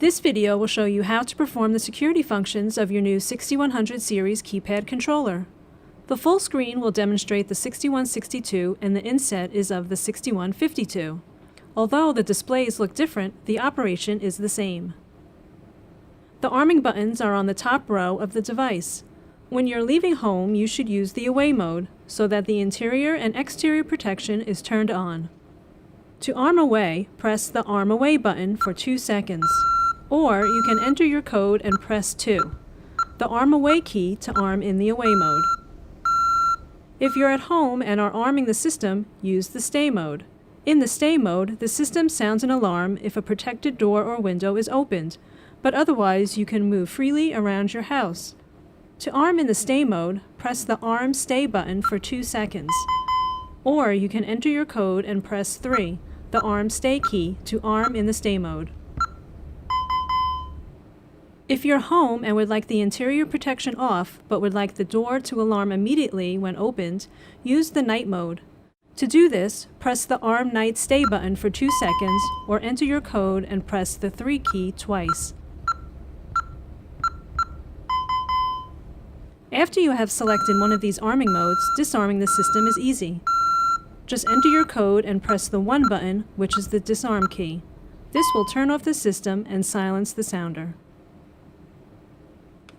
This video will show you how to perform the security functions of your new 6100 series keypad controller. The full screen will demonstrate the 6162 and the inset is of the 6152. Although the displays look different, the operation is the same. The arming buttons are on the top row of the device. When you're leaving home, you should use the away mode so that the interior and exterior protection is turned on. To arm away, press the Arm Away button for 2 seconds. Or you can enter your code and press 2, the Arm Away key to arm in the away mode. If you're at home and are arming the system, use the Stay mode. In the Stay mode, the system sounds an alarm if a protected door or window is opened, but otherwise you can move freely around your house. To arm in the Stay mode, press the Arm Stay button for 2 seconds. Or you can enter your code and press 3, the Arm Stay key to arm in the Stay mode. If you're home and would like the interior protection off, but would like the door to alarm immediately when opened, use the Night mode. To do this, press the Arm Night Stay button for 2 seconds, or enter your code and press the 3 key twice. After you have selected one of these arming modes, disarming the system is easy. Just enter your code and press the 1 button, which is the disarm key. This will turn off the system and silence the sounder.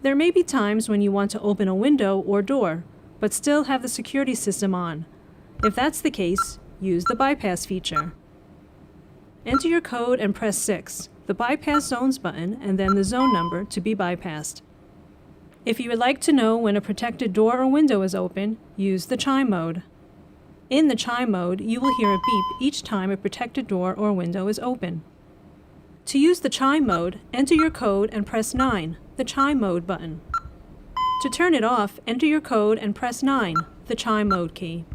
There may be times when you want to open a window or door, but still have the security system on. If that's the case, use the bypass feature. Enter your code and press 6, the bypass zones button, and then the zone number to be bypassed. If you would like to know when a protected door or window is open, use the chime mode. In the chime mode, you will hear a beep each time a protected door or window is open. To use the chime mode, enter your code and press 9, the chime mode button. To turn it off, enter your code and press 9, the chime mode key.